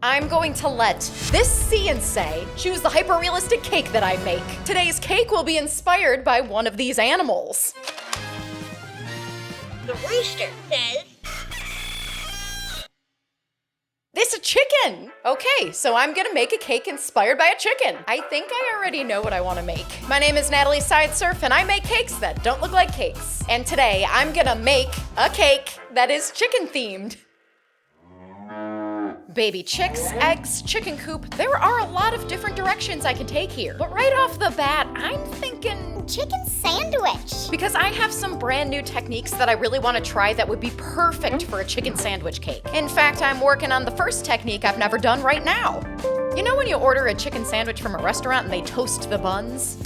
I'm going to let this see choose the hyper-realistic cake that I make. Today's cake will be inspired by one of these animals. The rooster says, It's a chicken! Okay, so I'm gonna make a cake inspired by a chicken. I think I already know what I wanna make. My name is Natalie Sideserf, and I make cakes that don't look like cakes. And today, I'm gonna make a cake that is chicken-themed. Baby chicks, eggs, chicken coop. There are a lot of different directions I can take here. But right off the bat, I'm thinking chicken sandwich. because I have some brand new techniques that I really want to try that would be perfect for a chicken sandwich cake. In fact, I'm working on the first technique I've never done right now. You know when you order a chicken sandwich from a restaurant and they toast the buns?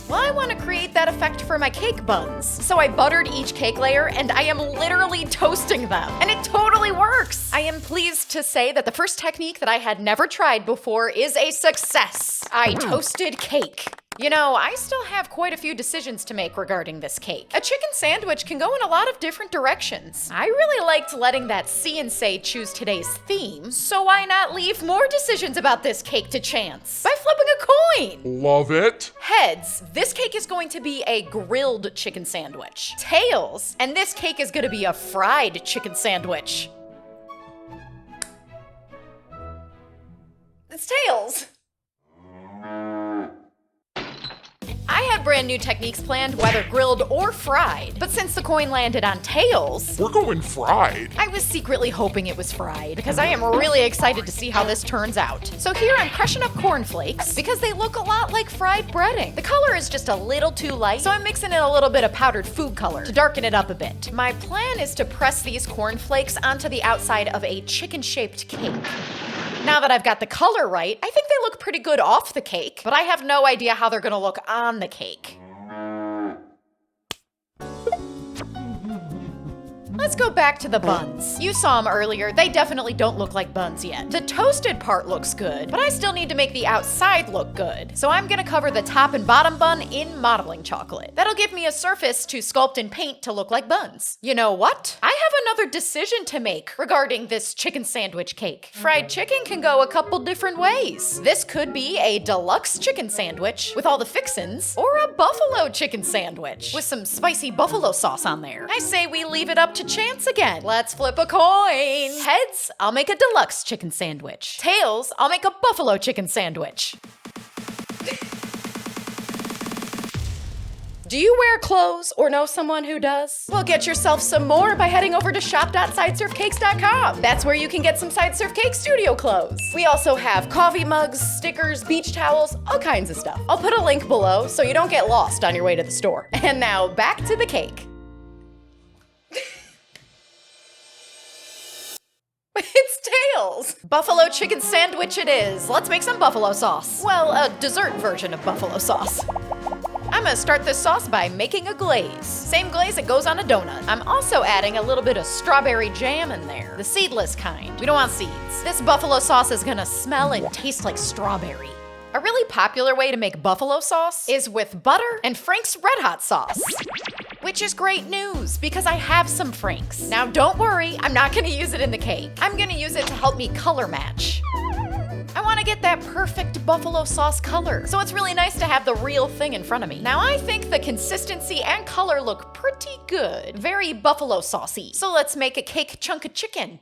Well, I want to create that effect for my cake buns. So I buttered each cake layer and I am literally toasting them. And it totally works! I am pleased to say that the first technique that I had never tried before is a success. I toasted cake. You know, I still have quite a few decisions to make regarding this cake. A chicken sandwich can go in a lot of different directions. I really liked letting that see choose today's theme, so why not leave more decisions about this cake to chance by flipping a coin? Love it. Heads, this cake is going to be a grilled chicken sandwich. Tails, and this cake is gonna be a fried chicken sandwich. It's tails. I had brand new techniques planned, whether grilled or fried, but since the coin landed on tails, We're going fried. I was secretly hoping it was fried, because I am really excited to see how this turns out. So here I'm crushing up cornflakes, because they look a lot like fried breading. The color is just a little too light, so I'm mixing in a little bit of powdered food color to darken it up a bit. My plan is to press these cornflakes onto the outside of a chicken-shaped cake. Now that I've got the color right, I think they look pretty good off the cake, but I have no idea how they're gonna look on the cake. Let's go back to the buns. You saw them earlier, they definitely don't look like buns yet. The toasted part looks good, but I still need to make the outside look good. So I'm gonna cover the top and bottom bun in modeling chocolate. That'll give me a surface to sculpt and paint to look like buns. You know what? I have another decision to make regarding this chicken sandwich cake. Fried chicken can go a couple different ways. This could be a deluxe chicken sandwich with all the fixins, or a buffalo chicken sandwich with some spicy buffalo sauce on there. I say we leave it up to chance again. Let's flip a coin. Heads, I'll make a deluxe chicken sandwich. Tails, I'll make a buffalo chicken sandwich. Do you wear clothes or know someone who does? Well, get yourself some more by heading over to shop.sideserfcakes.com. That's where you can get some Sideserf Cake Studio clothes. We also have coffee mugs, stickers, beach towels, all kinds of stuff. I'll put a link below so you don't get lost on your way to the store. And now back to the cake. It's tails! Buffalo chicken sandwich it is. Let's make some buffalo sauce. Well, a dessert version of buffalo sauce. I'm gonna start this sauce by making a glaze. Same glaze that goes on a donut. I'm also adding a little bit of strawberry jam in there, the seedless kind. We don't want seeds. This buffalo sauce is gonna smell and taste like strawberry. A really popular way to make buffalo sauce is with butter and Frank's Red Hot sauce. Which is great news, because I have some Frank's. Now don't worry, I'm not gonna use it in the cake. I'm gonna use it to help me color match. I wanna get that perfect buffalo sauce color, so it's really nice to have the real thing in front of me. Now I think the consistency and color look pretty good. Very buffalo saucy. So let's make a cake chunk of chicken.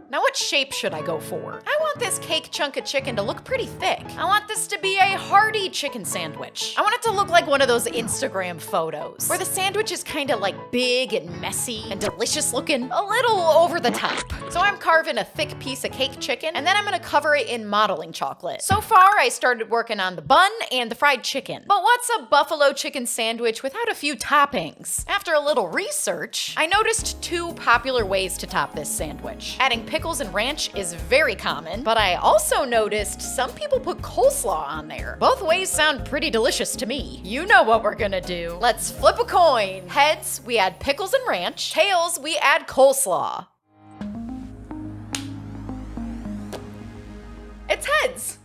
Now what shape should I go for? I want this cake chunk of chicken to look pretty thick. I want this to be a hearty chicken sandwich. I want it to look like one of those Instagram photos, where the sandwich is kind of like big and messy and delicious looking, a little over the top. So I'm carving a thick piece of cake chicken, and then I'm gonna cover it in modeling chocolate. So far, I started working on the bun and the fried chicken. But what's a buffalo chicken sandwich without a few toppings? After a little research, I noticed two popular ways to top this sandwich. Adding pickles and ranch is very common, but I also noticed some people put coleslaw on there. Both ways sound pretty delicious to me. You know what we're gonna do. Let's flip a coin. Heads, we add pickles and ranch. Tails, we add coleslaw. It's heads.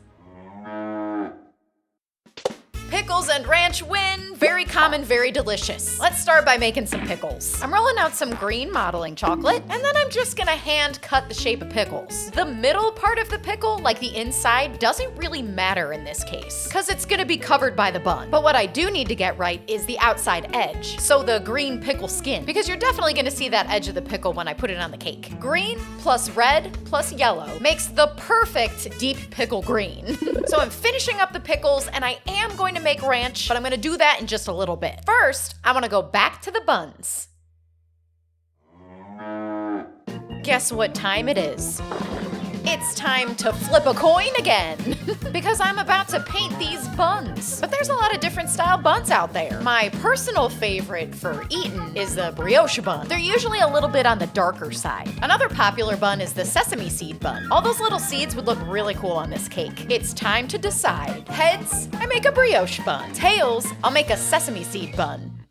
Pickles Pickles and ranch win. Very common, very delicious. Let's start by making some pickles. I'm rolling out some green modeling chocolate, and then I'm just gonna hand cut the shape of pickles. The middle part of the pickle, like the inside, doesn't really matter in this case, because it's gonna be covered by the bun. But what I do need to get right is the outside edge, so the green pickle skin, because you're definitely gonna see that edge of the pickle when I put it on the cake. Green plus red plus yellow makes the perfect deep pickle green. So I'm finishing up the pickles, and I am going to make ranch, but I'm gonna do that in just a little bit. First, I wanna go back to the buns. Guess what time it is? It's time to flip a coin again, because I'm about to paint these buns. But there's a lot of different style buns out there. My personal favorite for eating is the brioche bun. They're usually a little bit on the darker side. Another popular bun is the sesame seed bun. All those little seeds would look really cool on this cake. It's time to decide. Heads, I make a brioche bun. Tails, I'll make a sesame seed bun.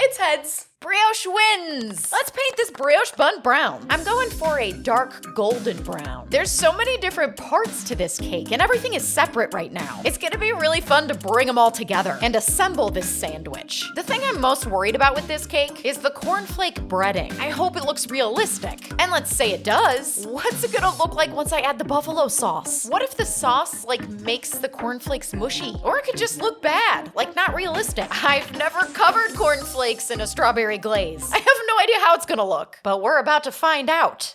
It's heads. Brioche wins! Let's paint this brioche bun brown. I'm going for a dark golden brown. There's so many different parts to this cake, and everything is separate right now. It's gonna be really fun to bring them all together and assemble this sandwich. The thing I'm most worried about with this cake is the cornflake breading. I hope it looks realistic. And let's say it does. What's it gonna look like once I add the buffalo sauce? What if the sauce, makes the cornflakes mushy? Or it could just look bad, not realistic. I've never covered cornflakes in a strawberry glaze. I have no idea how it's gonna look, but we're about to find out.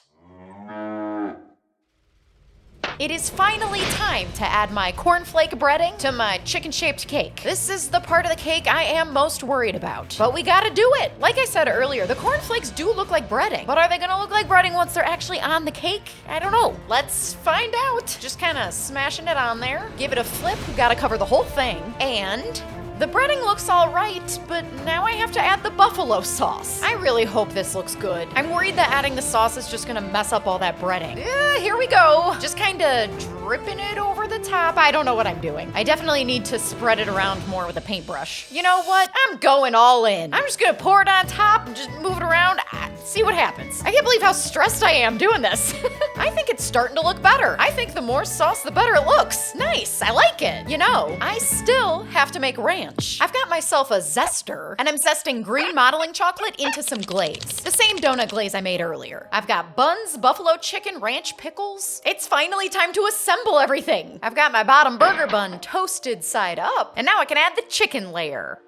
It is finally time to add my cornflake breading to my chicken-shaped cake. This is the part of the cake I am most worried about, but we gotta do it. Like I said earlier, the cornflakes do look like breading, but are they gonna look like breading once they're actually on the cake? I don't know. Let's find out. Just kind of smashing it on there. Give it a flip. We gotta cover the whole thing, and the breading looks all right, but now I have to add the buffalo sauce. I really hope this looks good. I'm worried that adding the sauce is just gonna mess up all that breading. Here we go. Just kinda dripping it over the top. I don't know what I'm doing. I definitely need to spread it around more with a paintbrush. You know what? I'm going all in. I'm just gonna pour it on top and just move it around. See what happens. I can't believe how stressed I am doing this. I think it's starting to look better. I think the more sauce, the better it looks. Nice, I like it. You know, I still have to make ranch. I've got myself a zester, and I'm zesting green modeling chocolate into some glaze. The same donut glaze I made earlier. I've got buns, buffalo chicken, ranch pickles. It's finally time to assemble everything. I've got my bottom burger bun toasted side up, and now I can add the chicken layer.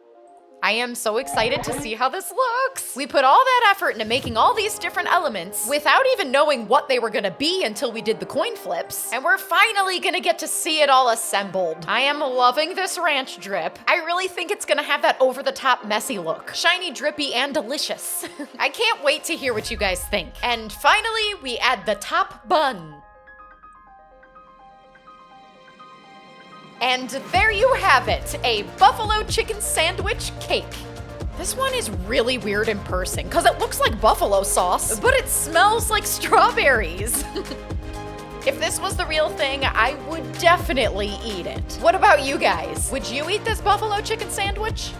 I am so excited to see how this looks. We put all that effort into making all these different elements without even knowing what they were gonna be until we did the coin flips, and we're finally gonna get to see it all assembled. I am loving this ranch drip. I really think it's gonna have that over-the-top messy look. Shiny, drippy, and delicious. I can't wait to hear what you guys think. And finally, we add the top bun. And there you have it, a buffalo chicken sandwich cake. This one is really weird in person because it looks like buffalo sauce, but it smells like strawberries. If this was the real thing, I would definitely eat it. What about you guys? Would you eat this buffalo chicken sandwich?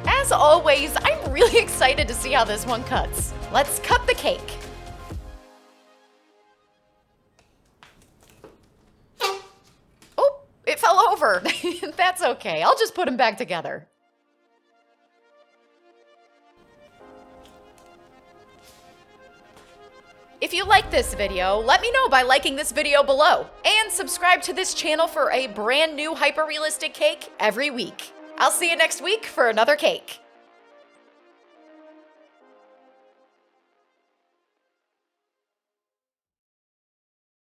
As always, I'm really excited to see how this one cuts. Let's cut the cake. It fell over. That's okay. I'll just put them back together. If you like this video, let me know by liking this video below. And subscribe to this channel for a brand new hyper-realistic cake every week. I'll see you next week for another cake.